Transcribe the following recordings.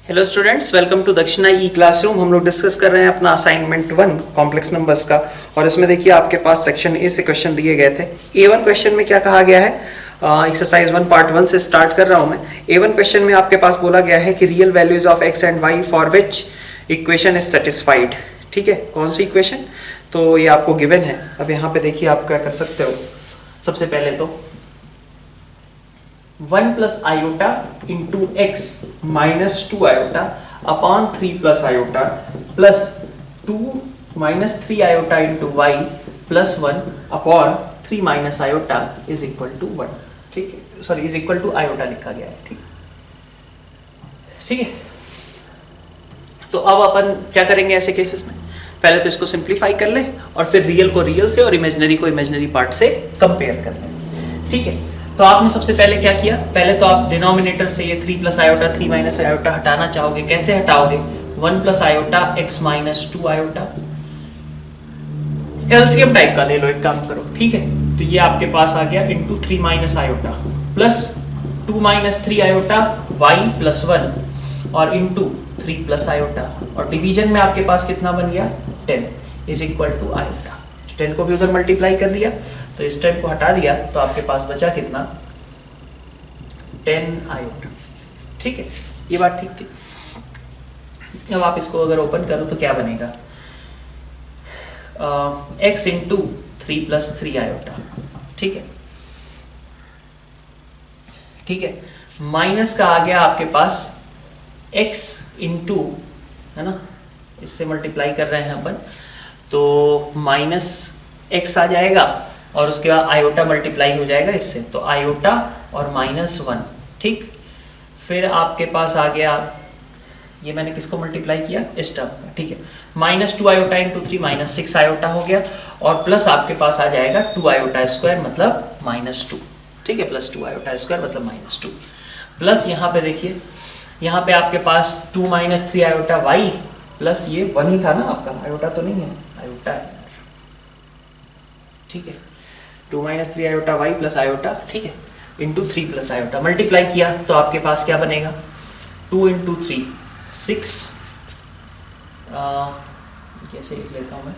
Hello students, welcome to दक्षिणा ई classroom. हम लोग डिस्कस कर रहे हैं अपना असाइनमेंट 1 कॉम्प्लेक्स नंबर्स का। और इसमें देखिए आपके पास सेक्शन ए से क्वेश्चन दिए गए थे। A1 क्वेश्चन में क्या कहा गया है, एक्सरसाइज 1 पार्ट 1 से स्टार्ट कर रहा हूं मैं। A1 क्वेश्चन में आपके पास बोला गया है कि real values of x and y for which equation is satisfied. ठीक है, कौन सी इक्वेशन, तो ये आपको गिवन है। अब यहाँ पे देखिए आप क्या कर सकते हो। सबसे पहले तो 1 plus iota into x minus 2 iota upon 3 plus iota plus 2 minus 3 iota into y plus 1 upon 3 minus iota is equal to 1। ठीक है, sorry is equal to iota लिखा गया है। ठीक है, तो अब अपन क्या करेंगे ऐसे केसेस में, पहले तो इसको सिंप्लीफाई कर लें और फिर रियल को रियल से और इमेजिनरी को इमेजिनरी पार्ट से कंपेयर कर लें। ठीक है, तो आपने सबसे पहले क्या किया, पहले तो आप डिनोमिनेटर से ये 3 प्लस आयोटा 3 माइनस आयोटा हटाना चाहोगे। कैसे हटाओगे, 1 plus iota x minus 2 iota, LCM type का ले लो, एक काम करो। ठीक है, तो ये आपके पास आ गया into 3 minus iota plus 2 minus 3 iota y plus 1 और इंटू 3 प्लस आयोटा, और डिवीजन में आपके पास कितना बन गया 10 इज इक्वल टू आयोटा। 10 को भी उधर मल्टीप्लाई कर दिया तो इस टाइप को हटा दिया तो आपके पास बचा कितना 10 आयोटा। ठीक है, ये बात ठीक थी। अब आप इसको अगर ओपन करो तो क्या बनेगा, x इंटू 3 प्लस 3 आयोटा। ठीक है, ठीक है, माइनस का आ गया आपके पास x इंटू, है ना, इससे मल्टीप्लाई कर रहे हैं अपन तो माइनस x आ जाएगा और उसके बाद आयोटा मल्टीप्लाई हो जाएगा इससे, तो आयोटा और माइनस 1। ठीक, फिर आपके पास आ गया, ये मैंने किसको मल्टीप्लाई किया, इस टर्म का। ठीक है, minus 2 iota into 3 minus 6 iota हो गया, और प्लस आपके पास आ जाएगा 2 आयोटा स्क्वायर मतलब माइनस 2। ठीक है, प्लस 2 आयोटा स्क्वायर मतलब माइनस 2, प्लस यहाँ पे देखिए, यहाँ पे आपके पास 2 माइनस 3 आयोटा वाई प्लस ये 1 ही था ना आपका, आयोटा तो नहीं है, आयोटा है। ठीक है, 2 minus 3 iota y plus iota, ठीक है, इंटू 3 प्लस आयोटा मल्टीप्लाई किया तो आपके पास क्या बनेगा 2 इंटू 3 6, कैसे लिख लेता हूँ मैं,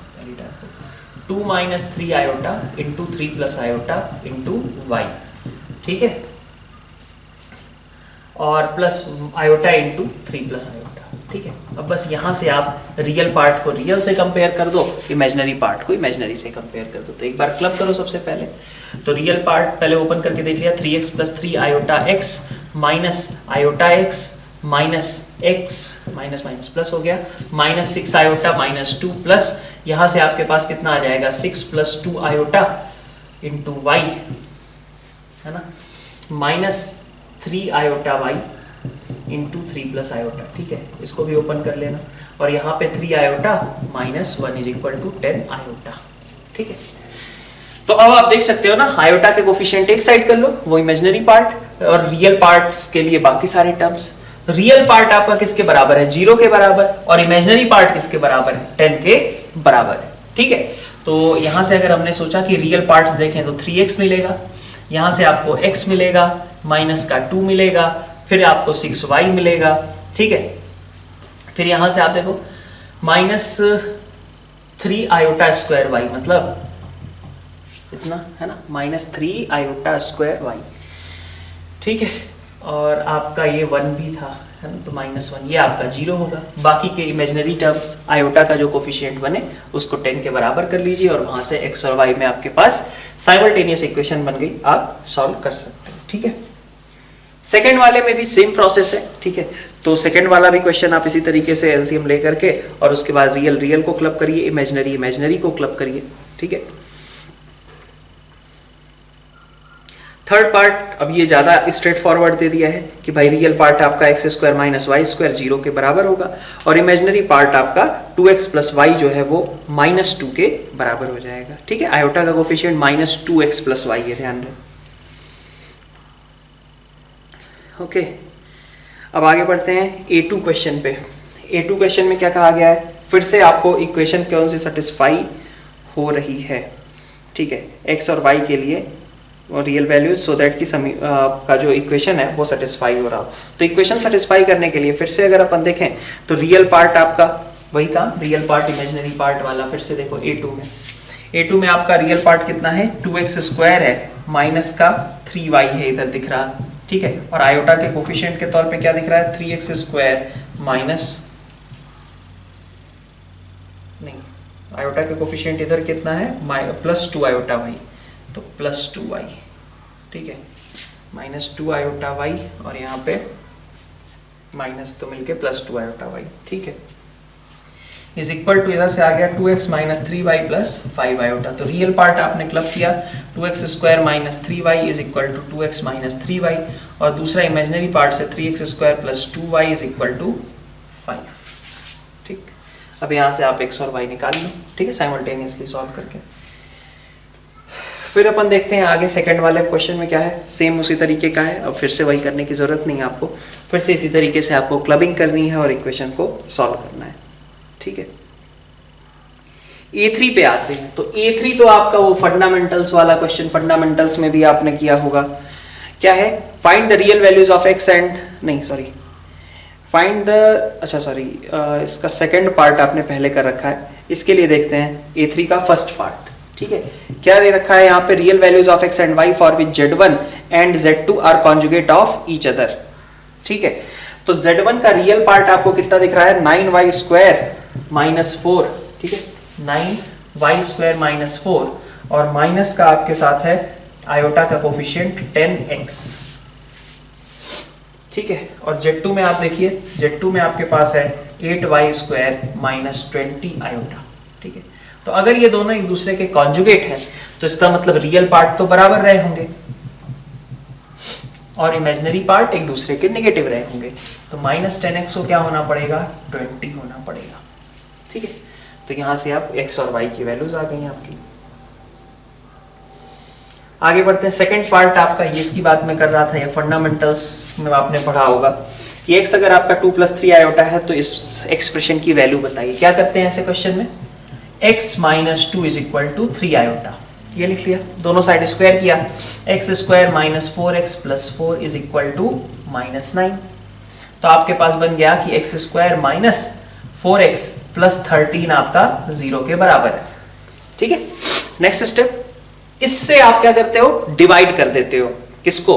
2 minus 3 iota into 3 plus iota into y. ठीक है, और plus iota into 3 plus iota. ठीक है, अब बस यहाँ से आप रियल पार्ट को रियल से कंपेयर कर दो, इमेजिनरी पार्ट को इमेजिनरी से कंपेयर कर दो। तो एक बार क्लब करो सबसे पहले, तो रियल पार्ट पहले ओपन करके देख लिया, 3x plus 3 iota x minus iota x minus x minus minus plus हो गया, माइनस 6 आयोटा माइनस 2 प्लस यहाँ से आपके पास कितना आ जाएगा 6 प्लस 2 आयोटा इंटू वाई, है ना, minus 3 iota y into 3 plus iota. ठीक है, इसको भी ओपन कर लेना, और यहाँ पे 3 iota minus 1 is equal to 10 iota. ठीक है, तो अब आप देख सकते हो ना, आयोटा के कोफिशिएंट एक साइड कर लो, वो इमेजिनरी पार्ट, और रियल पार्ट्स के लिए बाकी सारे टर्म्स। रियल पार्ट आपका किसके बराबर है, 0 के बराबर, और इमेजिनरी पार्ट किसके बराबर है, 10 के बराबर है। ठीक है, तो यहां से अगर हमने सोचा कि रियल पार्ट्स देखें तो 3x मिलेगा, यहां से आपको x मिलेगा, माइनस का 2 मिलेगा, फिर आपको 6y मिलेगा। ठीक है, फिर यहां से आप देखो माइनस 3 आयोटा स्क्वायर वाई मतलब इतना, है ना, माइनस 3 आयोटा स्क्वायर वाई। ठीक है, और आपका ये 1 भी था, है ना, तो माइनस 1, ये आपका 0 होगा। बाकी के इमेजिनरी टर्म्स आयोटा का जो कोफिशिएंट बने उसको 10 के बराबर कर लीजिए, और वहां से x और y में आपके पास साइमल्टेनियस इक्वेशन बन गई, आप सॉल्व कर सकते हैं। ठीक है, सेकेंड वाले में भी सेम प्रोसेस है। ठीक है, तो सेकेंड वाला भी क्वेश्चन आप इसी तरीके से एलसीएम लेकर के और उसके बाद रियल रियल को क्लब करिए, इमेजिनरी इमेजिनरी को क्लब करिए। ठीक है, थर्ड पार्ट, अब ये ज्यादा स्ट्रेट फॉरवर्ड दे दिया है कि भाई रियल पार्ट आपका x square minus y square 0 के बराबर होगा, और इमेजिनरी पार्ट आपका 2x प्लस वाई जो है वो माइनस 2 के बराबर हो जाएगा। ठीक है, आयोटा का coefficient minus 2x plus Y है, ध्यान रहे। ओके, अब आगे बढ़ते हैं A2 क्वेश्चन पे। A2 क्वेश्चन में क्या कहा गया है, फिर से आपको इक्वेशन कौन सी सेटिस्फाई हो रही है। ठीक है, x और y के लिए रियल वैल्यूज सो दैट कि का जो इक्वेशन है वो सेटिस्फाई हो रहा हो। तो इक्वेशन सेटिस्फाई करने के लिए फिर से अगर अपन देखें तो रियल पार्ट आपका वही काम, रियल पार्ट इमेजिनरी पार्ट वाला फिर से देखो A2 में आपका रियल पार्ट कितना है 2x स्क्वायर है माइनस का 3y है इधर दिख रहा, ठीक है। और आयोटा के कोफिशिएंट के तौर पे क्या दिख रहा है 3x स्क्वायर माइनस, नहीं आयोटा के कोफिशिएंट इधर कितना है प्लस 2 आयोटा y, तो प्लस 2y, ठीक है, माइनस 2 आयोटा y और यहाँ पे माइनस तो मिलके प्लस 2 आयोटा y, ठीक है, इज इक्वल टू इधर से आ गया 2x minus 3y plus 5 iota. तो रियल पार्ट आपने क्लब किया 2x square minus 3y is equal to 2x minus 3y और दूसरा इमेजिनरी पार्ट से 3x square plus 2y is equal to 5, ठीक। अब यहाँ से आप x और y निकाल लो, ठीक है, साइमल्टेनियसली सॉल्व करके। फिर अपन देखते हैं आगे सेकंड वाले क्वेश्चन में क्या है, सेम उसी तरीके का है। अब फिर से वही करने की जरूरत नहीं है आपको, फिर से इसी तरीके से आपको क्लबिंग करनी है और इक्वेशन को सॉल्व करना है, ठीक है। A3 पे आते हैं, तो A3 तो आपका वो फंडामेंटल्स वाला क्वेश्चन, फंडामेंटल्स में भी आपने किया होगा, क्या है find the real values of x and, नहीं सॉरी फाइंड द, अच्छा सॉरी इसका सेकंड पार्ट आपने पहले कर रखा है, इसके लिए देखते हैं A3 का फर्स्ट पार्ट, ठीक है। क्या दे रखा है यहाँ पे real values of x and y for which Z1 and Z2 are conjugate of each other, ठीक है। तो Z1 का रियल पार्ट आपको कितना दिख रहा है 9y स्क्वायर माइनस 4, ठीक है, 9y स्क्वायर माइनस 4 और माइनस का आपके साथ है आयोटा का कोफिशिएंट 10x, ठीक है। और Z2 में आप देखिए Z2 में आपके पास है 8y स्क्वायर माइनस 20 आयोटा, ठीक है। तो अगर ये दोनों एक दूसरे के कॉन्जुगेट हैं तो इसका मतलब रियल पार्ट तो बराबर रहे होंगे और इमेजिनरी पार्ट एक दूसरे के नेगेटिव रहे होंगे, तो माइनस 10x को क्या होना पड़ेगा 20 होना पड़ेगा, ठीक है। तो यहां से आप x और y की वैल्यूज आ गई आपकी। आगे बढ़ते हैं, सेकंड पार्ट आपका ये इसकी बात मैं कर रहा था, ये फंडामेंटल्स में आपने पढ़ा होगा कि x अगर आपका 2 + 3 आयोटा है तो इस एक्सप्रेशन की वैल्यू बताइए। क्या करते हैं ऐसे क्वेश्चन में, x - 2 = 3 आयोटा, ये लिख लिया, दोनों साइड स्क्वायर किया, x square minus 4x plus 4 is equal to -9। तो आपके पास बन गया कि x square minus 4x plus 13 आपका 0 के बराबर है, ठीक है। नेक्स्ट स्टेप, इससे आप क्या करते हो डिवाइड कर देते हो, किसको,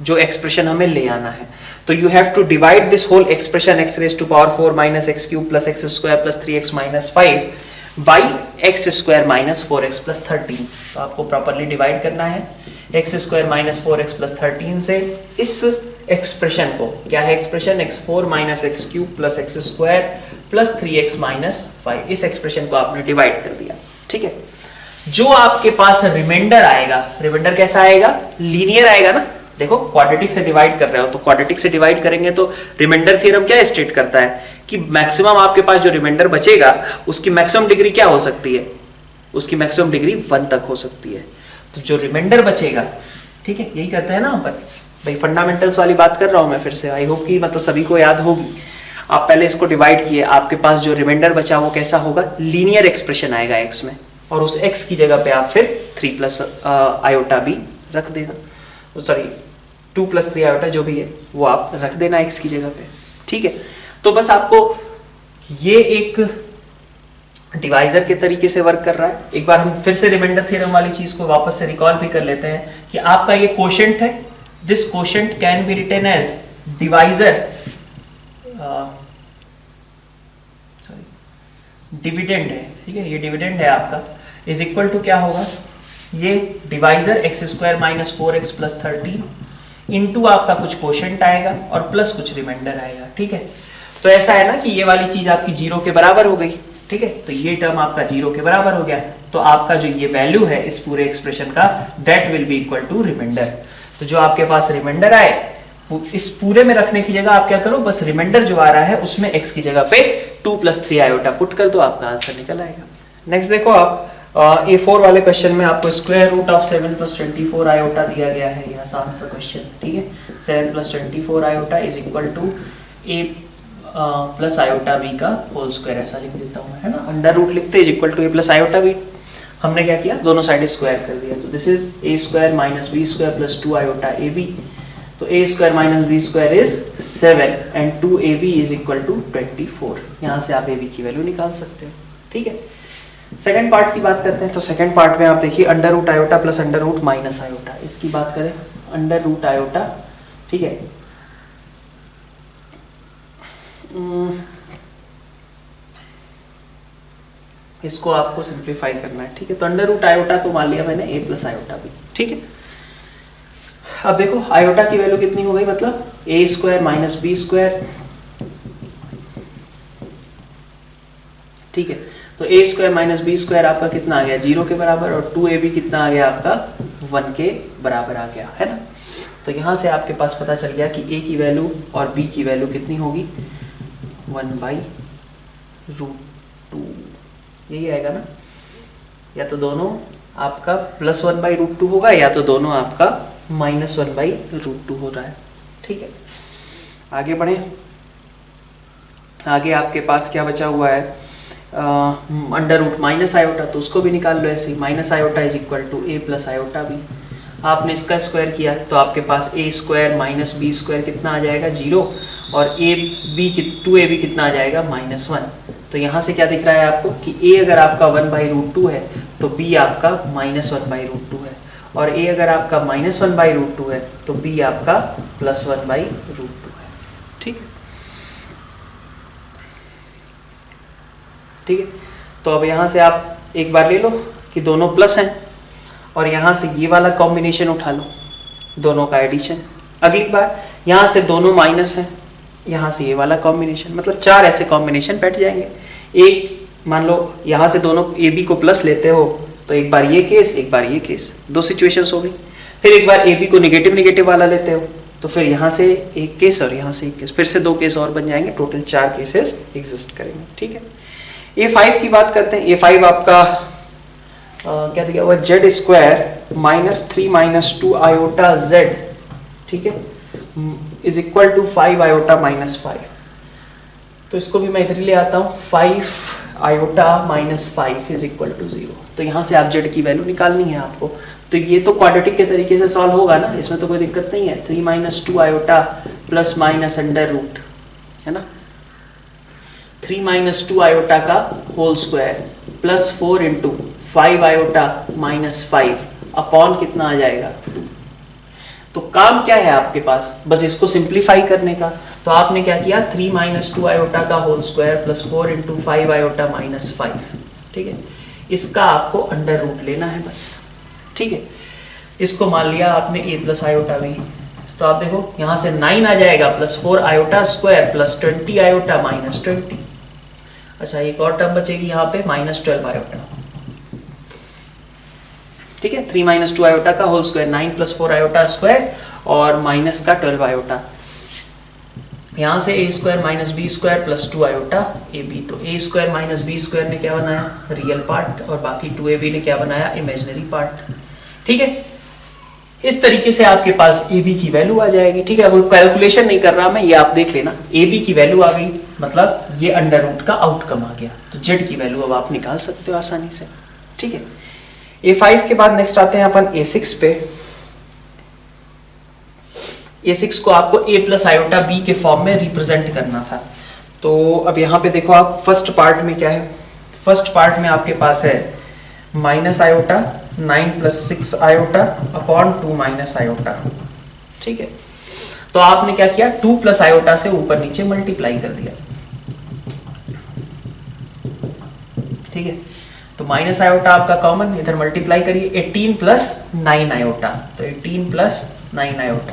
जो एक्सप्रेशन हमें ले आना है। तो you have to divide this whole expression x⁴ minus x³ plus x² plus 3x minus 5 by x² minus 4x plus 13। तो आपको प्रॉपरली डिवाइड करना है x² माइनस 4x प्लस 13 से इस एक्सप्रेशन को, क्या है expression x4 minus x³ plus x² plus 3x minus 5, इस एक्सप्रेशन को आपने डिवाइड कर दिया, ठीक है। जो आपके पास रिमाइंडर आएगा, रिमाइंडर कैसा आएगा लीनियर आएगा ना, देखो क्वाड्रेटिक से डिवाइड कर रहे हो तो क्वाड्रेटिक से डिवाइड करेंगे तो रिमाइंडर थ्योरम क्या स्टेट करता है कि मैक्सिमम आपके पास जो रिमाइंडर बचेगा उसकी मैक्सिमम डिग्री क्या हो सकती है, उसकी मैक्सिमम डिग्री 1 तक हो सकती है। तो जो रिमाइंडर बचेगा, ठीक है, यही करते हैं ना अपन, भाई फंडामेंटल्स वाली बात कर रहा हूं मैं फिर से, आई होप कि मतलब सभी को याद होगी। आप पहले इसको डिवाइड किए, आपके पास जो रिमाइंडर बचा वो कैसा होगा, लीनियर एक्सप्रेशन आएगा x में, और उस x की जगह पे आप फिर 3 प्लस आयोटा भी रख देना, सॉरी 2 + 3 आयोटा जो भी है वो आप रख देना x की जगह पे, ठीक है। तो बस आपको ये एक डिवाइजर के तरीके से वर्क कर रहा है। एक बार हम फिर से रिमाइंडर थ्योरम वाली चीज को वापस से रिकॉल भी कर लेते हैं कि आपका ये कोशेंट है, this quotient can be written as divisor, dividend है, ठीक है, ये डिविडेंड है आपका, इज इक्वल टू क्या होगा, ये divisor x² minus 4x plus 13 into आपका कुछ कोशेंट आएगा और प्लस कुछ रिमाइंडर आएगा, ठीक है। तो ऐसा है ना कि ये वाली चीज आपकी 0 के बराबर हो गई, ठीक है, तो ये टर्म आपका 0 के बराबर हो गया, तो आपका जो ये वैल्यू है इस पूरे एक्सप्रेशन का, that will be equal to reminder. तो जो आपके पास रिमाइंडर आए इस पूरे में रखने की जगह आप क्या करो, बस रिमाइंडर जो आ रहा है उसमें x की जगह पे 2 + 3 आयोटा पुट कर दो, आपका आंसर निकल आएगा। नेक्स्ट देखो आप A4 वाले क्वेश्चन में आपको √7 + 24 आयोटा दिया गया है, ये आसान सा क्वेश्चन, ठीक है। 7 + 24 iota is equal to a plus iota b का होल स्क्वायर, ऐसा लिख देता हूँ, है ना, अंडर रूट लिखते is equal to a plus iota b। हमने क्या किया, दोनों साइड स्क्वायर कर दिया। तो this is a square minus B square plus 2 iota A B. तो a square minus B square is 7 and 2ab is equal to 24। यहाँ से आप ab की वैल्यू निकाल सकते हो। ठीक है, सेकंड पार्ट की बात करते हैं। तो सेकंड पार्ट में आप देखिए under root iota plus under root minus iota. इसकी बात करें, अंडर रूट आयोटा, ठीक है, इसको आपको सिंप्लीफाई करना है। ठीक है, तो अंडर रूट आयोटा को मान लिया मैंने a प्लस आयोटा भी। ठीक है, अब देखो आयोटा की वैल्यू कितनी हो गई, मतलब ए स्क्वायर माइनस बी स्क्वायर। ठीक है, तो a square minus B square आपका कितना आ गया, 0 के बराबर, और 2ab कितना आ गया आपका 1 के बराबर आ गया, है ना। तो यहाँ से आपके पास पता चल गया कि a की वैल्यू और b की वैल्यू कितनी होगी, 1/√2। यही आएगा ना, या तो दोनों आपका +1/√2 होगा या तो दोनों आपका -1/√2 हो रहा है। ठीक है, आगे बढ़े। आगे आपके पास क्या बचा हुआ है, अंडर रूट माइनस आयोटा, तो उसको भी निकाल लो ऐसे, minus iota is equal to A plus iota B. आपने इसका स्क्वायर किया तो आपके पास A square minus B square कितना आ जाएगा 0, और ए बी 2ab कितना आ जाएगा -1। तो यहाँ से क्या दिख रहा है आपको कि a अगर आपका 1/√2 है तो b आपका -1/√2 है, और a अगर आपका -1/√2 है तो b आपका +1/√2 है। ठीक है, ठीक है, तो अब यहाँ से आप एक बार ले लो कि दोनों प्लस हैं, और यहाँ से ये वाला कॉम्बिनेशन उठा लो, दोनों का एडिशन। अगली बार यहाँ से दोनों माइनस हैं, यहाँ से ये वाला कॉम्बिनेशन, मतलब 4 ऐसे कॉम्बिनेशन बैठ जाएंगे। एक मान लो यहाँ से दोनों ए बी को प्लस लेते हो तो एक बार ये केस, एक बार ये केस, 2 सिचुएशंस हो गई। फिर एक बार ए बी को नेगेटिव नेगेटिव वाला लेते हो तो फिर यहाँ से एक केस और यहाँ से एक केस, फिर से 2 केस और बन जाएंगे, टोटल 4 केसेस एग्जिस्ट करेंगे। ठीक है, A5 की बात करते हैं। A5 आपका क्या दिया हुआ, जेड स्क्वायर -3 - 2 आयोटा जेड, ठीक है, इज इक्वल टू 5 आयोटा -5। तो इसको भी मैं इधर ले आता हूँ, 5 आयोटा -5 इज इक्वल टू 0। तो यहाँ से आप जेड की वैल्यू निकालनी है आपको। तो ये तो क्वाड्रेटिक के तरीके से सॉल्व होगा ना, इसमें तो कोई दिक्कत नहीं है। 3 - 2 iota plus minus under root, है ना, 3 - 2 आयोटा का whole square plus 4 × 5 iota -5 upon कितना आ जाएगा 2। तो काम क्या है आपके पास, बस इसको सिंप्लीफाई करने का। तो आपने क्या किया, 3 - 2 आयोटा का होल स्क्वायर प्लस 4 × 5 आयोटा -5। ठीक है, इसका आपको अंडर रूट लेना है बस। ठीक है, इसको मान लिया आपने a प्लस आयोटा b। तो आप देखो यहाँ से 9 आ जाएगा plus 4 iota square plus 20 iota -20। अच्छा, एक और टर्म बचेगी यहाँ पे -12 आयोटा। ठीक है, 3 - 2 आयोटा का होल स्क्वायर, 9 + 4 आयोटा स्क्वायर और माइनस का 12 आयोटा। यहाँ से a square minus B square plus 2 iota A B. तो a square minus B square ने क्या बनाया, रियल पार्ट, और बाकी 2ab ने क्या बनाया, इमेजिनरी पार्ट। ठीक है, इस तरीके से आपके पास ab की वैल्यू आ जाएगी। ठीक है, अब कैलकुलेशन नहीं कर रहा मैं, ये आप देख लेना, ab की वैल्यू आ गई, मतलब ये अंडर रूट का आउटकम आ गया। तो z की वैल्यू अब आप निकाल सकते हो आसानी से। ठीक है, A5 के बाद नेक्स्ट आते हैं अपन A6 पे। A6 को आपको a प्लस आयोटा b के फॉर्म में रिप्रेजेंट करना था। तो अब यहाँ पे देखो आप, फर्स्ट पार्ट में क्या है, फर्स्ट पार्ट में आपके पास है minus iota 9 + 6 iota upon 2 minus iota. ठीक है, तो आपने क्या किया, 2 प्लस आयोटा से ऊपर नीचे मल्टीप्लाई कर दिया। ठीक है, तो माइनस आयोटा आपका कॉमन, इधर मल्टीप्लाई करिए, 18 + 9 आयोटा, तो 18 + 9 आयोटा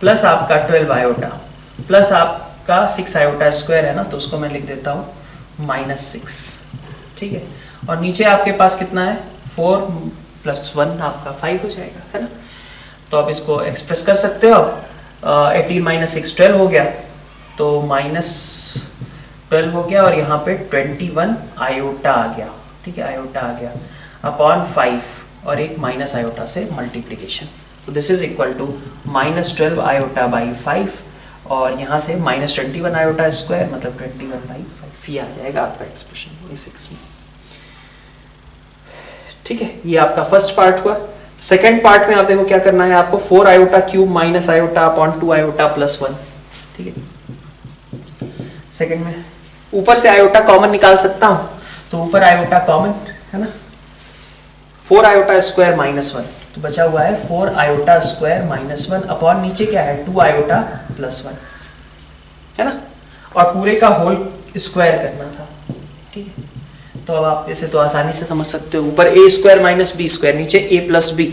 प्लस आपका 12 आयोटा प्लस आपका 6 आयोटा स्क्वायर है ना, तो उसको मैं लिख देता हूँ -6। ठीक है, और नीचे आपके पास कितना है, 4 + 1 आपका 5 हो जाएगा, है ना। तो आप इसको एक्सप्रेस कर सकते हो। 18 - 6 12 हो गया, तो -12 हो गया, और यहाँ पे 21 आयोटा आ गया। ठीक है, आयोटा आ गया अपॉन 5 और एक माइनस आयोटा से मल्टीप्लिकेशन। तो this is equal to -12 iota by 5, और यहाँ से -21 आयोटा स्क्वायर मतलब 21/5। ये आ जाएगा आपका एक्सप्रेशन A6 में। ठीक है, ये आपका फर्स्ट पार्ट हुआ। सेकेंड पार्ट में आप देखो क्या करना है आपको, 4 iota cube minus iota upon 2 iota plus 1। ठीक है, सेकेंड में ऊपर से आयोटा कॉमन निकाल सकता हूं, तो ऊपर आयोटा कॉमन है ना, 4 आयोटा स्क्वायर माइनस 1, तो बचा हुआ है 4 आयोटा स्क्वायर माइनस 1 अपॉन नीचे क्या है 2 आयोटा प्लस 1, है ना, और पूरे का होल स्क्वायर करना था। ठीक है, तो अब आप इसे तो आसानी से समझ सकते हो, ऊपर ए स्क्वायर माइनस बी स्क्वायर, नीचे ए प्लस बी,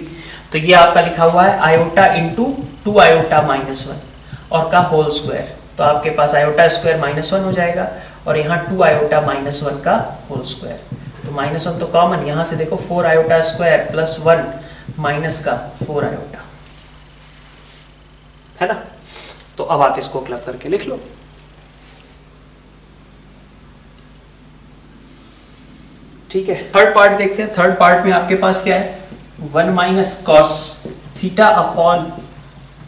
तो ये आपका लिखा हुआ है आयोटा इंटू 2 आयोटा माइनस 1 और का होल स्क्वायर, तो आपके पास आयोटा स्क्वायर माइनस 1 हो जाएगा और यहाँ 2 आयोटा माइनस 1 का होल स्क्वायर, तो माइनस 1 तो कॉमन, यहाँ से देखो 4 आयोटा स्क्वायर प्लस 1 माइनस का 4 आयोटा, है ना, तो अब आप इसको क्लब करके लिख लो। ठीक है, थर्ड पार्ट देखते हैं। थर्ड पार्ट में आपके पास क्या है, 1 माइनस कॉस थीटा अपॉन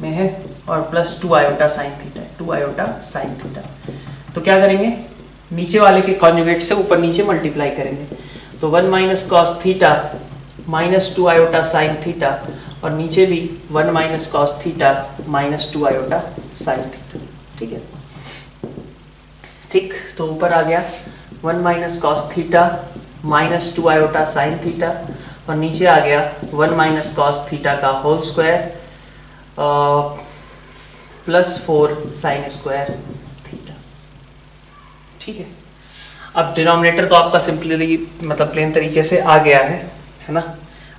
में है और plus 2 iota sine theta, 2 iota sine theta, तो क्या करेंगे, नीचे वाले के कॉन्जुगेट से ऊपर नीचे मल्टीप्लाई करेंगे, तो 1 minus cos theta minus 2 iota sine theta और नीचे भी 1 minus cos theta minus 2 iota sine theta. ठीक है, ठीक, तो ऊपर आ गया 1 minus cos theta minus 2 iota sine theta और नीचे आ गया 1 माइनस कॉस थीटा का whole square plus 4 sine square theta. ठीक है, अब डिनोमिनेटर तो आपका सिंपली मतलब प्लेन तरीके से आ गया है ना,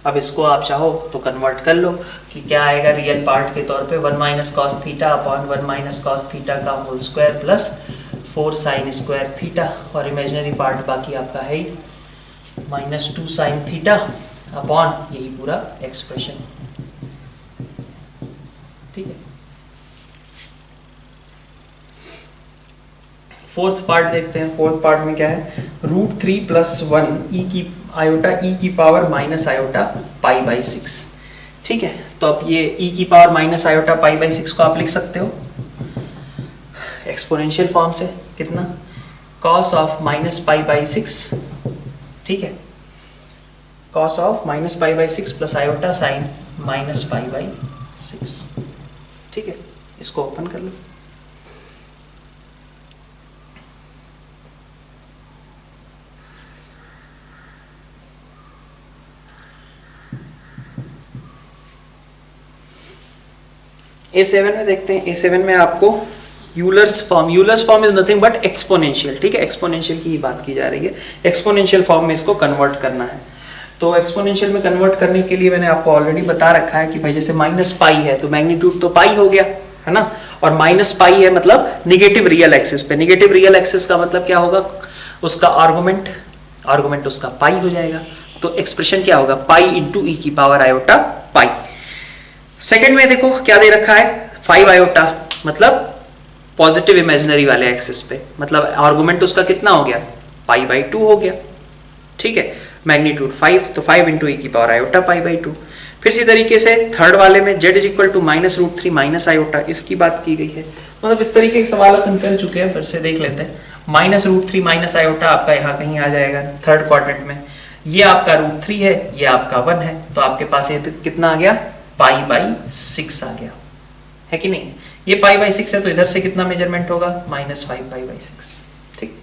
अब इसको आप चाहो तो कन्वर्ट कर लो कि क्या आएगा रियल पार्ट के तौर पे, 1 minus cos theta upon 1 minus cos theta का whole square plus 4 sine square theta और इमेजिनरी पार्ट बाकी आपका है ही माइनस 2 साइन थीटा अपॉन यही पूरा एक्सप्रेशन। ठीक है, फोर्थ पार्ट देखते हैं। फोर्थ पार्ट में क्या है, √3 प्लस 1 ई की आयोटा ई की power minus iota pi by 6। ठीक है, तो अब ये ई की power minus iota pi by 6 को आप लिख सकते हो एक्सपोनेंशियल फॉर्म से, कितना, cos of minus pi by 6। ठीक है, cos of minus pi by 6 plus iota sine minus pi by 6। ठीक है, इसको ओपन कर लो। A7 में देखते हैं, A7 में आपको Euler's form is nothing but exponential. ठीक है, एक्सपोनेंशियल की ही बात की जा रही है, एक्सपोनेंशियल फॉर्म में इसको कन्वर्ट करना है। तो एक्सपोनेंशियल में कन्वर्ट करने के लिए मैंने आपको ऑलरेडी बता रखा है कि भाई जैसे माइनस पाई है तो मैग्नीट्यूड तो पाई हो गया, है ना, और माइनस पाई है मतलब निगेटिव रियल एक्सिस पे, निगेटिव रियल एक्सिस का मतलब क्या होगा, उसका आर्गुमेंट उसका पाई हो जाएगा, तो एक्सप्रेशन क्या होगा, पाई इंटू ई की पावर आयोटा पाई। सेकेंड में देखो क्या दे रखा है, 5 आयोटा, मतलब पॉजिटिव इमेजिनरी वाले एक्सिस पे, मतलब आर्गुमेंट उसका कितना हो गया, पाई बाई 2 हो गया। ठीक है, मैग्नीट्यूड 5, तो 5 इंटू ई की पावर आयोटा पाई बाई 2। फिर इसी तरीके से थर्ड वाले में z is equal to minus √3 minus iota, इसकी बात की गई है। मतलब इस तरीके के सवाल अपन कर चुके हैं, फिर से देख लेते हैं। माइनस √3 माइनस आयोटा आपका यहाँ कहीं आ जाएगा थर्ड क्वाड्रेंट में, ये आपका √3 है, ये आपका 1 है, तो आपके पास ये कितना आ गया, पाई बाई 6 आ गया, है कि नहीं। ये पाई बाई 6 है तो इधर से कितना मेजरमेंट होगा, -5 पाई बाई 6। ठीक,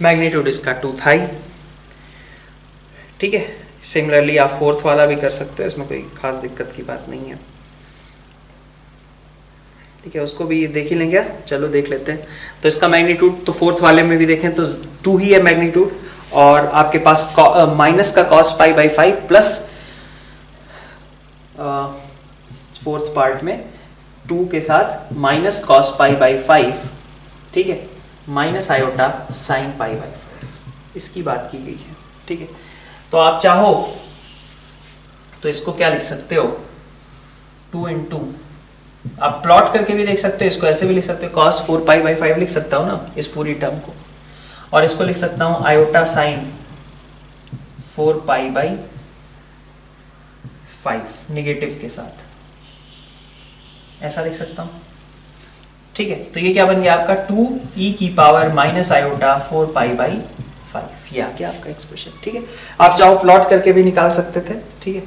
मैग्नीट्यूड इसका 2 था ही। ठीक है, सिमिलरली आप फोर्थ वाला भी कर सकते हो, इसमें कोई खास दिक्कत की बात नहीं है। ठीक है, उसको भी देख ही लेंगे, चलो देख लेते हैं। तो इसका मैग्नीट्यूड तो फोर्थ वाले में भी देखें तो 2 ही है मैग्नीट्यूड, और आपके पास माइनस का cos pi by 5 plus fourth part में 2 के साथ माइनस कॉस पाई बाई 5, ठीक है, minus iota sine pi by 5, इसकी बात की गई है। ठीक है, तो आप चाहो तो इसको क्या लिख सकते हो, 2 इंटू, आप प्लॉट करके भी देख सकते हो, इसको ऐसे भी लिख सकते हो, कॉस 4 पाई बाई 5 लिख सकता हूँ ना इस पूरी टर्म को, और इसको लिख सकता हूँ iota sine 4 pi by 5 negative के साथ, ऐसा लिख सकता हूँ। ठीक है, तो ये क्या बन गया आपका 2 ई की power minus iota 4 pi by 5। ये आ गया आपका एक्सप्रेशन। ठीक है, आप चाहो प्लॉट करके भी निकाल सकते थे। ठीक है,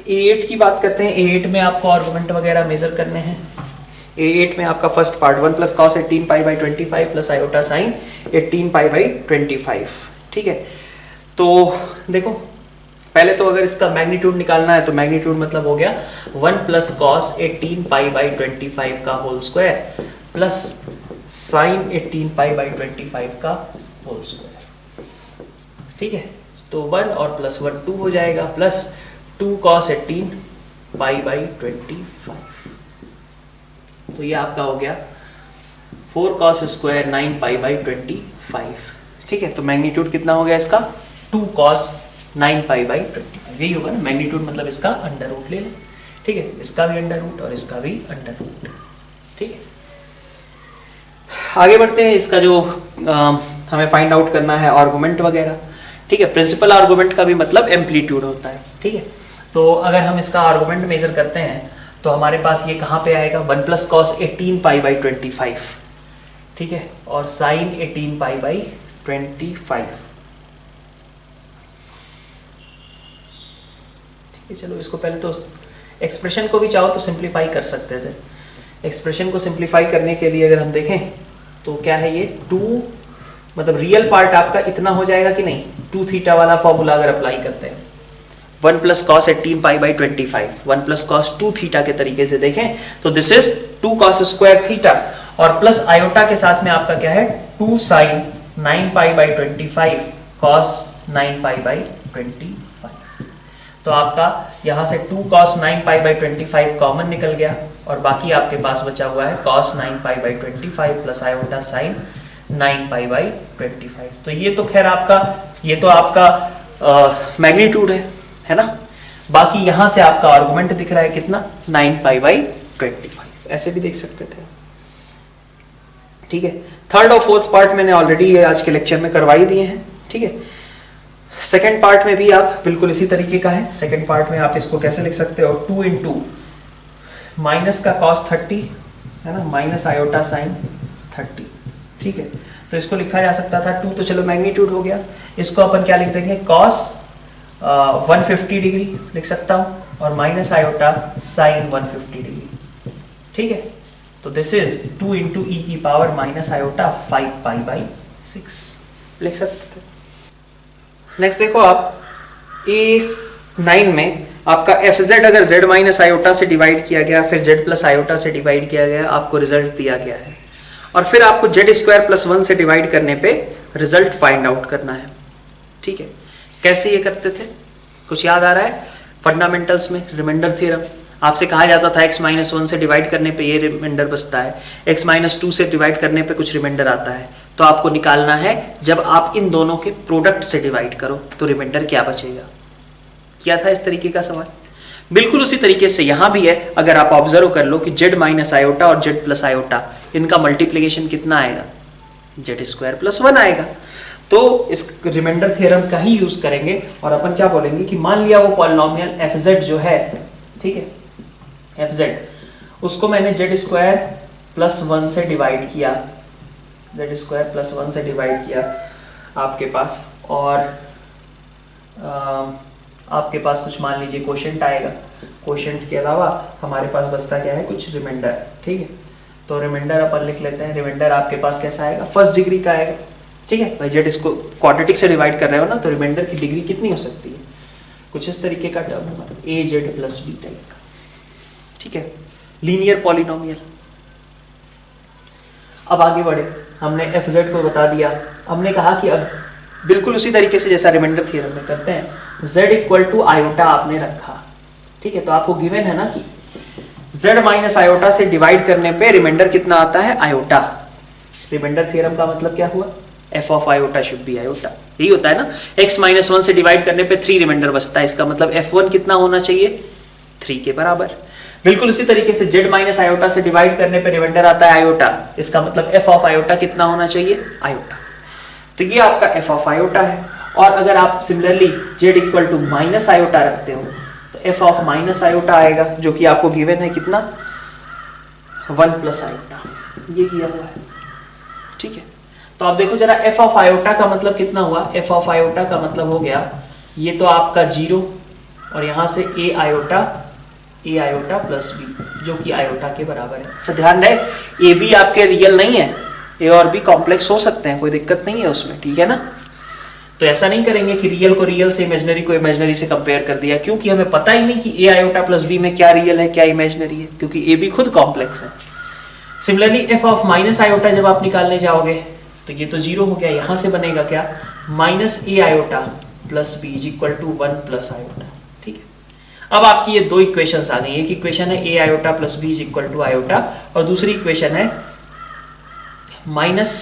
A8 की बात करते हैं। A8 में आपको आर्गुमेंट वगैरह मेजर करने हैं। A8 में आपका first part 1 plus cos 18 pi by 25 plus iota sine 18 pi by 25। ठीक है, तो देखो पहले तो अगर इसका मैग्नीट्यूड निकालना है तो मैग्नीट्यूड मतलब हो गया 1 प्लस कॉस 18 पाई बाई 25 का whole square plus sine 18 pi by 25 का होल स्क्वायर। ठीक है, तो 1 और प्लस 1 2 हो जाएगा, प्लस 2 cos 18 पाई बाई 25। तो ये आपका हो गया 4 cos स्क्वायर 9 पाई बाई 25। ठीक है, तो मैग्नीट्यूड कितना हो गया इसका 2 cos 9 पाई बाई 25। यही होगा ना मैग्नीट्यूड, मतलब इसका अंडर रूट ले लें। ठीक है, इसका भी अंडर रूट और इसका भी अंडर रूट। ठीक है, आगे बढ़ते हैं। इसका जो हमें फाइंड आउट करना है आर्गुमेंट वगैरह। ठीक है, प्रिंसिपल आर्गुमेंट का भी मतलब एम्पलीट्यूड होता है। ठीक है, तो अगर हम इसका आर्गुमेंट मेजर करते हैं तो हमारे पास ये कहाँ पे आएगा 1 प्लस कॉस 18 पाई बाई 25। ठीक है, और साइन 18 पाई बाई 25। ठीक है, चलो इसको पहले तो एक्सप्रेशन को भी चाहो तो सिंप्लीफाई कर सकते थे। एक्सप्रेशन को सिंप्लीफाई करने के लिए अगर हम देखें तो क्या है ये 2, मतलब रियल पार्ट आपका इतना हो जाएगा कि नहीं, 2 थीटा वाला फॉर्मूला अगर अप्लाई करते हैं 1 plus cos 18 pi by 25 1 plus cos 2 theta के तरीके से देखें तो this is 2 cos square theta और प्लस आयोटा के साथ में आपका क्या है 2 sine 9 pi by 25 cos 9 pi by 25। तो आपका यहां से 2 cos 9 पाई बाई 25 कॉमन निकल गया और बाकी आपके पास बचा हुआ है cos 9 pi by 25 plus iota sine 9 pi by 25। तो ये तो खैर आपका, ये तो आपका मैग्नीट्यूड है ना। बाकी यहां से आपका आर्गुमेंट दिख रहा है कितना 9 पाई बाई 25, ऐसे भी देख सकते थे। ठीक है, थर्ड और फोर्थ पार्ट मैंने ऑलरेडी आज के लेक्चर में करवा ही दिए हैं। ठीक है, सेकेंड पार्ट में भी आप बिल्कुल इसी तरीके का है। सेकेंड पार्ट में आप इसको कैसे लिख सकते हो 2 इंटू माइनस का cos 30 है ना माइनस आयोटा साइन 30। ठीक है, तो इसको लिखा जा सकता था 2 तो चलो मैग्नीट्यूड हो गया, इसको अपन क्या लिख देंगे cos 150 डिग्री लिख सकता हूं और माइनस आयोटा साइन 150 डिग्री। ठीक है, तो दिस इज 2 इंटू ई की power minus iota 5 pi by 6 लिख सकते थे। नेक्स्ट देखो आप A9 में आपका fz अगर z माइनस आयोटा से डिवाइड किया गया फिर z प्लस आयोटा से डिवाइड किया गया आपको रिजल्ट दिया गया है और फिर आपको z स्क्वायर प्लस 1 से डिवाइड करने पे रिजल्ट फाइंड आउट करना है। ठीक है, कैसे ये करते थे कुछ याद आ रहा है? फंडामेंटल्स में रिमाइंडर थ्योरम आपसे कहा जाता था x माइनस 1 से डिवाइड करने पे ये रिमाइंडर बचता है, x माइनस 2 से डिवाइड करने पे कुछ रिमाइंडर आता है। तो आपको निकालना है जब आप इन दोनों के प्रोडक्ट से डिवाइड करो तो रिमाइंडर क्या बचेगा। किया था इस तरीके का सवाल, बिल्कुल उसी तरीके से यहां भी है। अगर आप ऑब्जर्व कर लो कि z माइनस आयोटा और z प्लस आयोटा इनका मल्टीप्लीकेशन कितना आएगा z स्क्वायर प्लस 1 आएगा। तो इस रिमाइंडर थ्योरम का ही यूज करेंगे और अपन क्या बोलेंगे कि मान लिया वो पॉलिनोमियल fz जो है, ठीक है fz, उसको मैंने z स्क्वायर प्लस 1 से डिवाइड किया, z स्क्वायर प्लस 1 से डिवाइड किया आपके पास और आपके पास कुछ मान लीजिए क्वोशिएंट आएगा। क्वोशिएंट के अलावा हमारे पास बचता क्या है कुछ रिमाइंडर। ठीक है, तो रिमाइंडर अपन लिख लेते हैं। रिमाइंडर आपके पास कैसा आएगा फर्स्ट डिग्री का आएगा। ठीक है भाई, जेड इसको क्वाड्रेटिक से डिवाइड कर रहे हो ना तो रिमाइंडर की डिग्री कितनी हो सकती है, कुछ इस तरीके का टर्म होगा ए जेड प्लस बी टाइप का। ठीक है, लीनियर पॉलिनोमियल। अब आगे बढ़े, हमने एफ जेड को बता दिया। हमने कहा कि अब बिल्कुल उसी तरीके से जैसा रिमाइंडर थ्योरम में करते हैं, z इक्वल टू आयोटा आपने रखा। ठीक है, तो आपको गिवन है ना कि z माइनस आयोटा से डिवाइड करने पे रिमाइंडर कितना आता है आयोटा। रिमाइंडर थ्योरम का मतलब क्या हुआ, f of iota should be iota. यही होता है ना, x माइनस 1 से डिवाइड करने पे 3 रिमाइंडर बचता है, इसका मतलब f1 कितना होना चाहिए 3 के बराबर। बिल्कुल उसी तरीके से z माइनस आयोटा से डिवाइड करने पे रिमाइंडर आता है आयोटा, इसका मतलब f ऑफ आयोटा कितना होना चाहिए आयोटा। तो ये आपका f ऑफ आयोटा है। और अगर आप similarly z equal to minus iota रखते हो तो f ऑफ माइनस आयोटा आएगा, जो कि आपको गिवन है कितना 1 प्लस आयोटा, ये किया हुआ है। ठीक है, तो आप देखो जरा एफ ऑफ आयोटा का मतलब कितना हुआ, एफ ऑफ आयोटा का मतलब हो गया ये तो आपका 0 और यहां से ए आयोटा प्लस बी जो कि आयोटा के बराबर है। अच्छा ध्यान रहे ए बी आपके रियल नहीं है, ए और बी कॉम्प्लेक्स हो सकते हैं, कोई दिक्कत नहीं है उसमें, ठीक है ना। तो ऐसा नहीं करेंगे कि रियल को रियल से इमेजिनरी को इमेजिनरी से कंपेयर कर दिया, क्योंकि हमें पता ही नहीं कि ए आयोटा प्लस बी में क्या रियल है क्या इमेजिनरी है, क्योंकि ए बी खुद कॉम्प्लेक्स है। Similarly F of minus iota जब आप निकालने जाओगे तो ये तो 0 हो गया, यहां से बनेगा क्या, minus A iota plus B is equal to 1 plus iota, ठीक है। अब आपकी ये दो इक्वेशंस आ गई, एक इक्वेशन है a iota plus B is equal to iota और दूसरी इक्वेशन है minus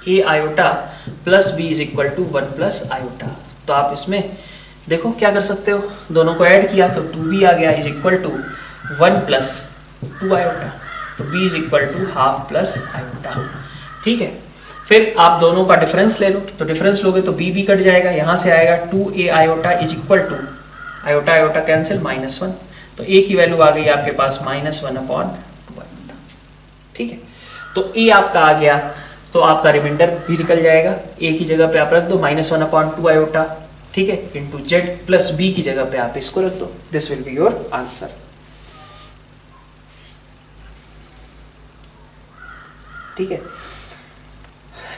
A iota plus B is equal to 1 plus iota. तो आप इसमें देखो क्या कर सकते हो, दोनों को ऐड किया तो 2b आ गया is equal to 1 plus 2 iota, तो b is equal to half plus iota, ठीक है। फिर आप दोनों का डिफरेंस ले लो, तो डिफरेंस लोगे तो b कट जाएगा, यहां से आएगा 2a iota is equal to iota iota cancel -1, तो a की वैल्यू आ गई आपके पास -1/2, ठीक है। तो a आपका आ गया, तो आपका रिमाइंडर भी निकल जाएगा, a की जगह पे आप रख दो -1/2 आयोटा, ठीक है, इंटू z प्लस b की जगह पे आप इसको रख दो, this will be your answer, ठीक है।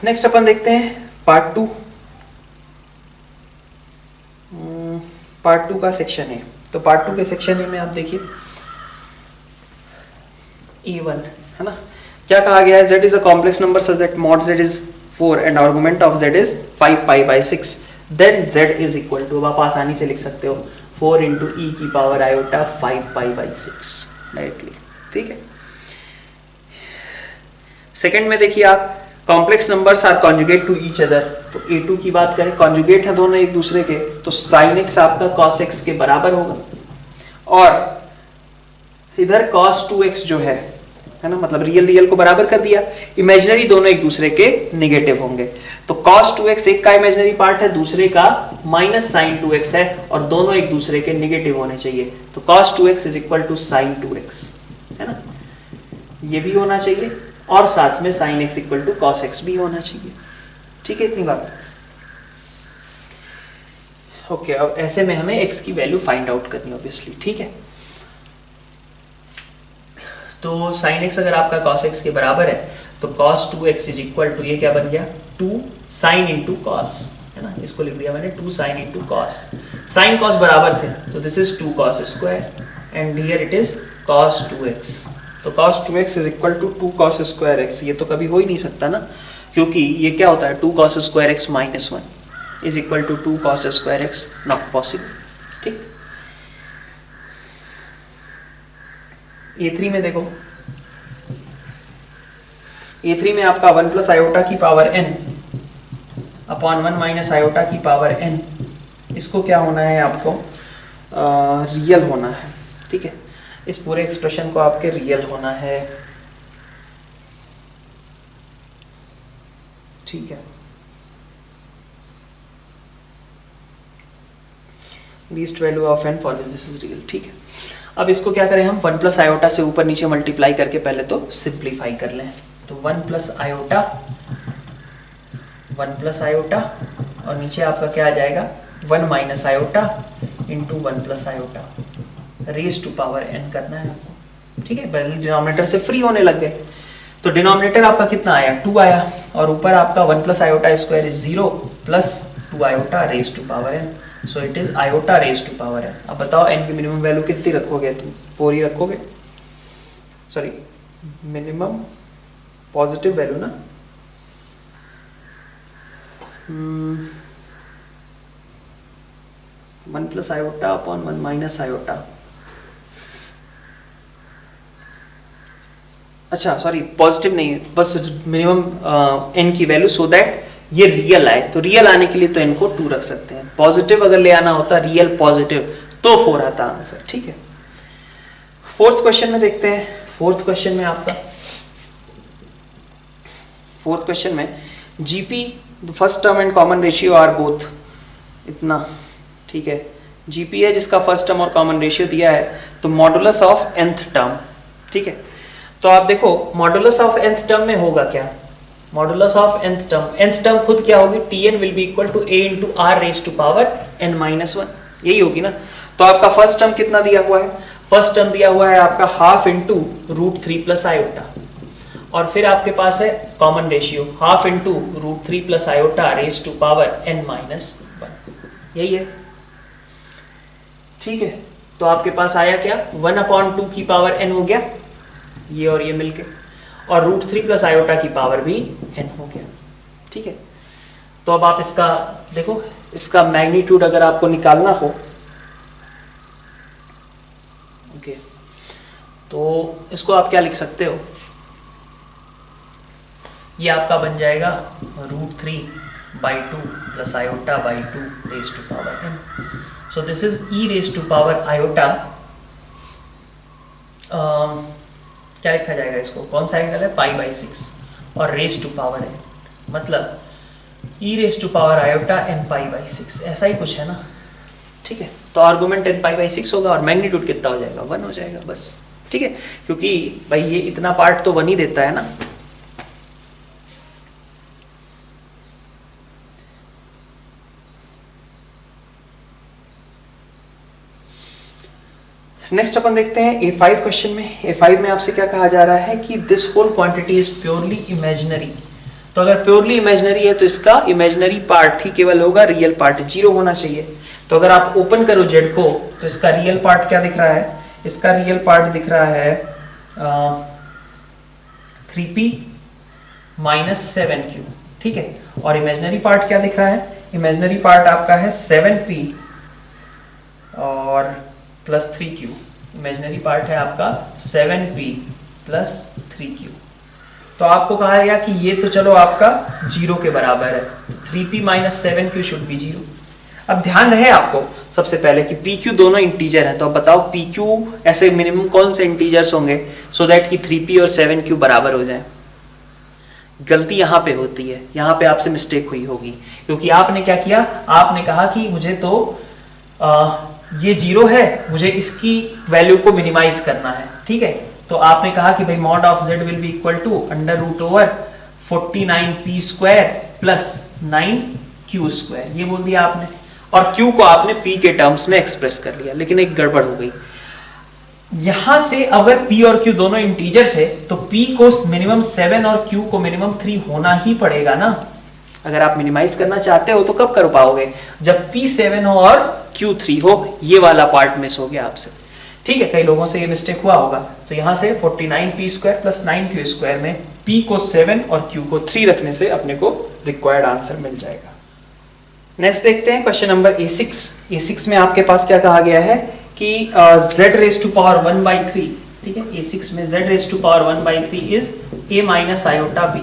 नेक्स्ट अपन देखते हैं पार्ट 2, पार्ट 2 का सेक्शन है। तो पार्ट 2 के सेक्शन में आप देखिए E1 है ना, क्या कहा गया है, z is a complex number such that mod z is 4 and argument of z is 5 pi by 6, then z is equal to, अब आप आसानी से लिख सकते हो 4 इंटू ई की power iota 5 pi by 6 directly, ठीक है। सेकेंड में देखिए आप complex numbers are conjugate to each other, तो a2 की बात करें, कॉन्जुगेट है दोनों एक दूसरे के, तो sin x आपका cos x के बराबर होगा, और इधर cos 2x जो है ना, मतलब रियल रियल को बराबर कर दिया, इमेजिनरी दोनों एक दूसरे के नेगेटिव होंगे, तो cos 2x एक का इमेजिनरी पार्ट है, दूसरे का माइनस sin 2x है, और दोनों एक दूसरे के नेगेटिव होने चाहिए, तो cos 2x is equal to sin 2x है ना, ये भी होना चाहिए, और साथ में sin x equal to cos x भी होना चाहिए, ठीक है, इतनी बात। ओके, अब ऐसे में हमें x की वैल्यू फाइंड आउट करनी ऑब्वियसली, ठीक है। तो sin x अगर आपका cos x के बराबर है तो cos 2x is equal to, ये क्या बन गया 2 sin इंटू cos है ना, इसको लिख दिया मैंने 2 sin into cos, sin cos बराबर थे तो this is 2 cos square and here it is cos 2x, तो cos 2x is equal to 2 cos square x, ये तो कभी हो ही नहीं सकता ना, क्योंकि ये क्या होता है 2 cos square x minus 1 is equal to 2 cos square x, not possible, ठीक। A3 में देखो, A3 में आपका 1 प्लस आयोटा की power n upon 1 minus iota की पावर n, इसको क्या होना है आपको, रियल होना है, ठीक है। इस पूरे एक्सप्रेशन को आपके रियल होना है, ठीक है। Least value of n for this is real, ठीक है। अब इसको क्या करें हम, 1 प्लस आयोटा से ऊपर नीचे मल्टीप्लाई करके पहले तो सिंप्लीफाई कर लें, तो 1 प्लस आयोटा और नीचे आपका क्या आ जाएगा 1 minus iota into 1 plus iota raise to power n करना है आपको, ठीक है। पहले डिनोमिनेटर से फ्री होने लग गए, तो डिनोमिनेटर आपका कितना आया 2 आया, और ऊपर आपका 1 plus iota square is 0 plus 2 iota raise to power n, so it is iota raise to power n। अब बताओ n की मिनिमम वैल्यू कितनी रखोगे तुम, 4 ही रखोगे, सॉरी मिनिमम पॉजिटिव वैल्यू ना, 1 plus iota upon 1 minus iota, अच्छा सॉरी पॉजिटिव नहीं है, बस मिनिमम n की वैल्यू, सो दैट ये रियल आए, तो रियल आने के लिए तो n को 2 रख सकते हैं, पॉजिटिव अगर ले आना होता रियल पॉजिटिव तो 4 आता आंसर, ठीक है। फोर्थ क्वेश्चन में देखते हैं, फोर्थ क्वेश्चन में आपका, फोर्थ क्वेश्चन में GP first term and common ratio are both इतना, ठीक है। जीपी है जिसका फर्स्ट टर्म और कॉमन रेशियो दिया है, तो मॉडुलस ऑफ nth टर्म, ठीक है। तो आप देखो मॉडुलस ऑफ nth टर्म में होगा क्या, modulus of nth term, nth term खुद क्या होगी, Tn will be equal to a into r raise to power n minus 1, यही होगी ना। तो आपका फर्स्ट टर्म कितना दिया हुआ है, फर्स्ट टर्म दिया हुआ है आपका half into root 3 plus iota, और फिर आपके पास है common ratio half into root 3 plus iota raise to power n minus 1, यही है। ठीक है, तो आपके पास आया क्या, 1/2 की पावर n हो गया, ये और ये मिलके, और रूट 3 प्लस आयोटा की पावर भी n हो गया। ठीक है, तो अब आप इसका देखो, इसका मैग्नीट्यूड अगर आपको निकालना हो, ओके, तो इसको आप क्या लिख सकते हो, ये आपका बन जाएगा root 3/2 plus iota by 2 raise to power n। So this is e raise to power iota, क्या लिखा जाएगा इसको, कौन सा एंगल है, π/6 और रेज टू पावर n, मतलब e raise to power iota n π/6, ऐसा ही कुछ है ना। ठीक है, तो आर्गुमेंट n π/6 होगा और मैग्नीट्यूड कितना हो जाएगा, 1 हो जाएगा बस। ठीक है, क्योंकि भाई ये इतना पार्ट तो 1 ही देता है ना। नेक्स्ट अपन देखते हैं A5 क्वेश्चन में। A5 में आपसे क्या कहा जा रहा है कि this whole quantity is purely imaginary. तो अगर प्योरली इमेजिनरी है तो इसका इमेजिनरी पार्ट ही केवल होगा, रियल पार्ट 0 होना चाहिए। तो अगर आप ओपन करो Z को तो इसका रियल पार्ट क्या दिख रहा है, इसका रियल पार्ट दिख रहा है 3p माइनस 7q। ठीक है, और इमेजिनरी पार्ट क्या दिख रहा है, इमेजिनरी पार्ट आपका है 7p और प्लस 3q। इमेजिनरी पार्ट है आपका 7p प्लस 3q। तो आपको कहा गया कि ये तो चलो आपका 0 के बराबर है, 3p minus 7q should be 0। अब ध्यान रहे आपको सबसे पहले कि pq दोनों इंटीजर हैं, तो अब बताओ pq ऐसे मिनिमम कौन से इंटीजर्स होंगे सो दैट कि 3p और 7q बराबर हो जाए। गलती यहाँ पे होती है, यहाँ पे आपसे मिस्टेक हुई होगी, क्योंकि आपने क्या किया, आपने कहा कि मुझे तो ये 0 है, मुझे इसकी वैल्यू को मिनिमाइज करना है। ठीक है, तो आपने कहा कि भाई mod of z will be equal to under root over 49p square plus 9q square, ये बोल दिया आपने, और q को आपने p के टर्म्स में एक्सप्रेस कर लिया। लेकिन एक गड़बड़ हो गई, यहां से अगर p और q दोनों इंटीजर थे तो p को मिनिमम 7 और q को मिनिमम 3 होना ही पड़ेगा ना। अगर आप मिनिमाइज करना चाहते हो तो कब कर पाओगे, जब p 7 हो और q 3 हो। ये वाला पार्ट मिस हो गया आपसे। ठीक है, कई लोगों से ये मिस्टेक हुआ होगा। तो यहां से 49p square plus 9q square में p को 7 और q को 3 रखने से अपने को रिक्वायर्ड आंसर मिल जाएगा। नेक्स्ट देखते हैं क्वेश्चन नंबर A6। A6 में आपके पास क्या कहा गया है कि z रेज टू पावर 1/3। ठीक है, A6 में z raise to power 1/3 is a minus iota b।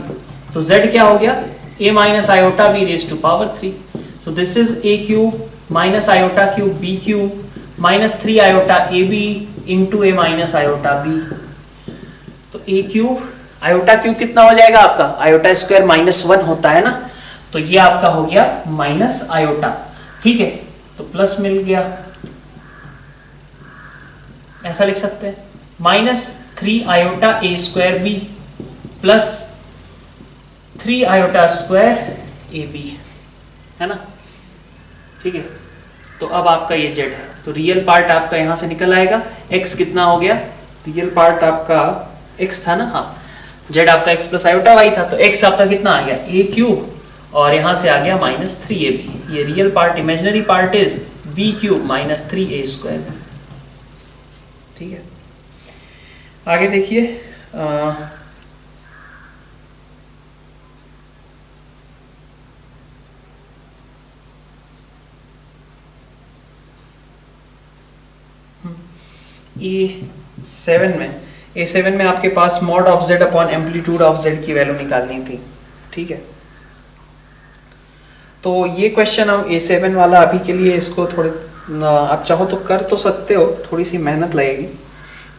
तो z क्या हो गया, a minus iota b raise to power 3। so this is a cube minus iota cube b cube minus 3 iota A b into a minus iota b. तो a cube iota cube कितना हो जाएगा आपका, iota square minus 1 होता है ना, तो ये आपका हो गया माइनस आयोटा। ठीक है, तो प्लस मिल गया, ऐसा लिख सकते हैं, minus 3 iota A square B plus 3 iota square A B, है ना। ठीक है, तो अब आपका ये z है, तो रियल पार्ट आपका यहां से निकल आएगा। x कितना हो गया, रियल पार्ट आपका x था ना, हाँ, z आपका x प्लस आयोटा y था, तो x आपका कितना आ गया a क्यूब और यहां से आ गया माइनस 3ab। ये real part, imaginary part is b cube minus 3a square. ठीक है, आगे देखिए A7 में आपके पास mod of z upon amplitude of z की वैल्यू निकालनी थी। ठीक है, तो ये क्वेश्चन हम A7 वाला अभी के लिए इसको थोड़े आप चाहो तो कर तो सकते हो, थोड़ी सी मेहनत लगेगी।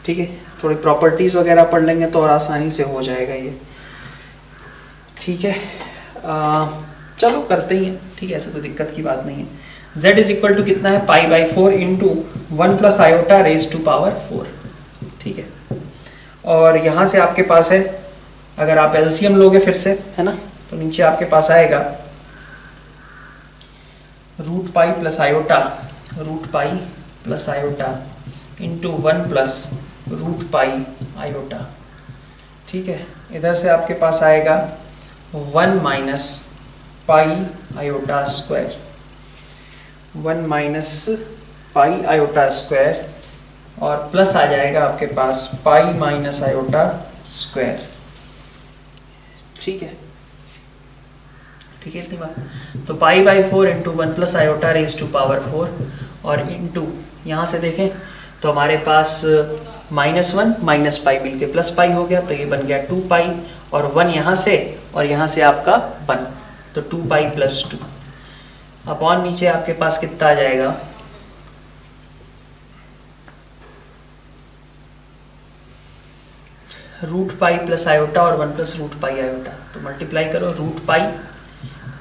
ठीक है, थोड़ी प्रॉपर्टीज वगैरह पढ़ लेंगे तो और आसानी से हो जाएगा ये। ठीक है, चलो करते ही हैं। ठीक है, ऐसा कोई दिक्कत की बात नहीं है। z इज इक्वल टू कितना है, π/4 into 1 plus iota raise to power 4। ठीक है, और यहाँ से आपके पास है अगर आप एलसीएम लोगे फिर से, है ना, तो नीचे आपके पास आएगा root pi plus iota into 1 plus root pi iota. ठीक है, इधर से आपके पास आएगा 1 minus pi iota square, 1 minus pi iota square, और प्लस आ जाएगा आपके पास पाई माइनस आयोटा स्क्वायर। ठीक है, ठीक है, इतनी बात। तो pi by 4 into 1 plus iota raise to power 4, और इंटू यहाँ से देखें तो हमारे पास -1 माइनस पाई मिलके प्लस पाई हो गया, तो ये बन गया 2 पाई, और 1 यहाँ से और यहाँ से आपका 1, तो 2 पाई प्लस 2 अपॉन नीचे आपके पास कितना आ जाएगा, रूट पाई प्लस आयोटा और 1 प्लस रूट पाई आयोटा, तो मल्टीप्लाई करो, root pi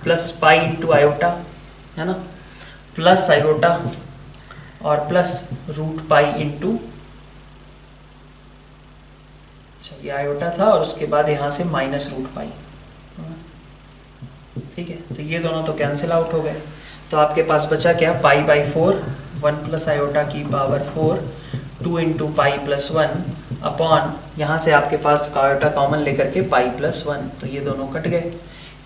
plus pi into iota, है ना, प्लस आयोटा और प्लस रूट पाई इंटू, अच्छा ये आयोटा था और उसके बाद यहाँ से माइनस रूट पाई। ठीक है, तो ये दोनों तो कैंसिल आउट हो गए, तो आपके पास बचा क्या, पाई बाई 4 1 प्लस आयोटा की power 4 2 into pi plus 1 upon यहाँ से आपके पास आयोटा कॉमन लेकर के पाई प्लस 1, तो ये दोनों कट गए।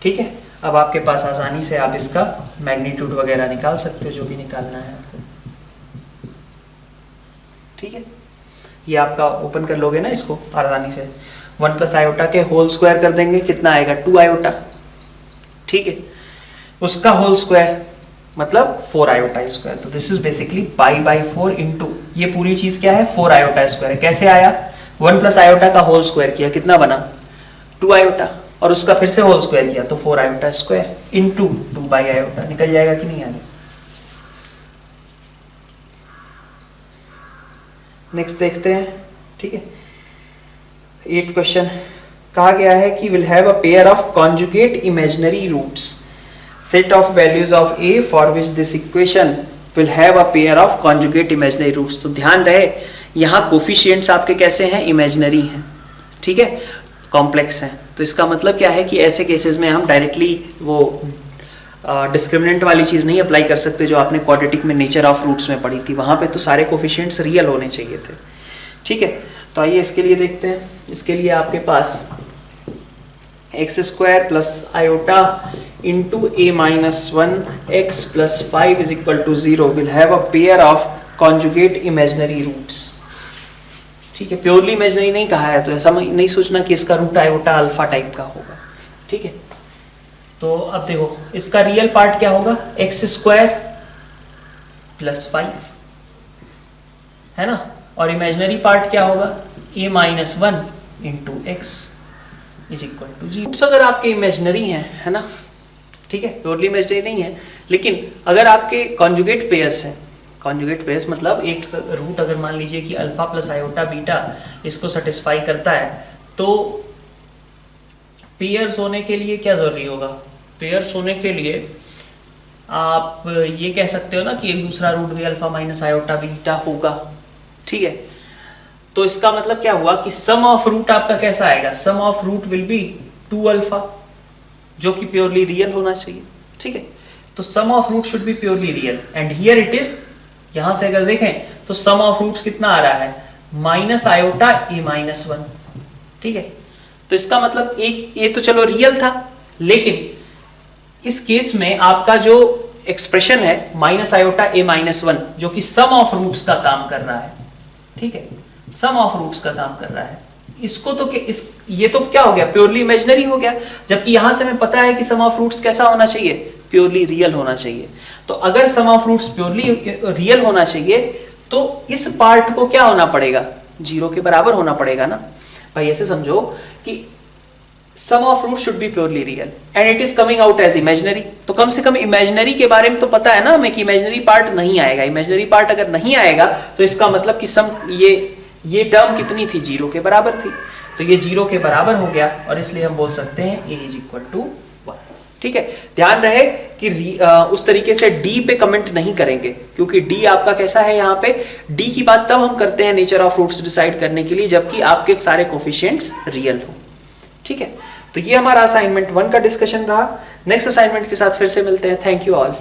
ठीक है, अब आपके पास आसानी से आप इसका मैग्नीट्यूड वगैरह निकाल सकते हो, जो भी निकालना है आपको। ठीक है, ये आपका ओपन कर लोगे ना इसको आसानी से, 1 प्लस आयोटा के होल स्क्वायर कर देंगे, कितना आएगा 2 आयोटा। ठीक है, उसका होल स्क्वायर मतलब 4 आयोटा स्क्वायर, तो this is basically pi by 4 into ये पूरी चीज क्या है 4 आयोटा स्क्वायर। कैसे आया, 1 प्लस आयोटा का होल स्क्वायर किया, कितना बना 2 आयोटा, और उसका फिर से होल स्क्वायर किया तो 4 iota square into 2 by iota, निकल जाएगा कि नहीं आगे। नेक्स्ट देखते हैं। ठीक है, 8th क्वेश्चन कहा गया है कि will have a pair of conjugate imaginary roots, set of values of a for which this equation will have a pair of conjugate imaginary roots। तो ध्यान रहे यहाँ कोफिशिएंट्स आपके कैसे हैं, इमेजिनरी हैं। ठीक है, कॉम्प्लेक्स हैं, तो इसका मतलब क्या है कि ऐसे केसेस में हम डायरेक्टली वो डिस्क्रिमिनेंट वाली चीज़ नहीं अप्लाई कर सकते जो आपने क्वाड्रेटिक में नेचर ऑफ रूट्स में पढ़ी थी, वहाँ पे तो सारे कोफिशिएंट्स रियल होने चाहिए थे। ठीक है, तो आइए इसके लिए देखते हैं। इसके लिए आपके पास x square plus iota into a minus 1 x plus 5 is equal to 0 will have a pair of conjugate imaginary roots। ठीक है, प्योरली इमेजिनरी नहीं कहा है, तो ऐसा नहीं सोचना कि इसका रूट आयोटा अल्फा टाइप का होगा। ठीक है, तो अब देखो इसका रियल पार्ट क्या होगा, एक्स स्क्वायर प्लस 5, है ना, और इमेजिनरी पार्ट क्या होगा, a minus 1 into X is equal to 0। अगर आपके इमेजिनरी हैं, है ना, ठीक है, प्योरली इमेजिनरी नहीं है, लेकिन अगर आपके कॉन्जुगेट पेयर्स हैं, कॉन्जुगेट पेयर्स मतलब एक रूट अगर मान लीजिए कि अल्फा प्लस आयोटा बीटा इसको सेटिस्फाई करता है, तो पेयर्स होने के लिए क्या जरूरी होगा, पेयर्स होने के लिए आप ये कह सकते हो ना कि एक दूसरा रूट भी अल्फा माइनस आयोटा बीटा होगा। ठीक है, तो इसका मतलब क्या हुआ कि सम ऑफ रूट आपका कैसा आएगा, sum of root will be 2 alpha, जो कि प्योरली रियल होना चाहिए। ठीक है, तो sum of root should be purely real, and here it is, यहां से अगर देखें तो सम ऑफ रूट्स कितना आ रहा है, माइनस आयोटा ए माइनस 1। ठीक है, तो इसका मतलब एक ये तो चलो रियल था, लेकिन इस केस में आपका जो एक्सप्रेशन है माइनस आयोटा ए माइनस 1 जो कि सम ऑफ रूट्स का काम कर रहा है। ठीक है, सम ऑफ रूट्स का काम कर रहा है, इसको तो ये तो क्या हो गया, प्योरली इमेजिनरी हो गया, जबकि यहां से हमें पता है कि सम ऑफ रूट्स कैसा होना चाहिए, प्योरली रियल होना चाहिए। तो अगर सम ऑफ रूट्स प्योरली रियल होना चाहिए तो इस पार्ट को क्या होना पड़ेगा, 0 के बराबर होना पड़ेगा ना भाई। ऐसे समझो कि sum of root should be purely real and it is coming out as imaginary, तो कम से कम इमेजिनरी के बारे में तो पता है ना हमें कि इमेजिनरी पार्ट नहीं आएगा। इमेजिनरी पार्ट अगर नहीं आएगा तो इसका मतलब कि सम ये टर्म कितनी थी, 0 के बराबर थी, तो ये 0 के बराबर हो गया और इसलिए हम बोल सकते हैं a इज इक्वल टू 1। ठीक है, ध्यान रहे कि उस तरीके से d पे कमेंट नहीं करेंगे, क्योंकि d आपका कैसा है, यहाँ पे d की बात तब हम करते हैं नेचर ऑफ रूट्स डिसाइड करने के लिए जबकि आपके सारे कोफिशिएंट्स रियल हो। ठीक है, तो ये हमारा असाइनमेंट 1 का डिस्कशन रहा। नेक्स्ट असाइनमेंट के साथ फिर से मिलते हैं। Thank you all.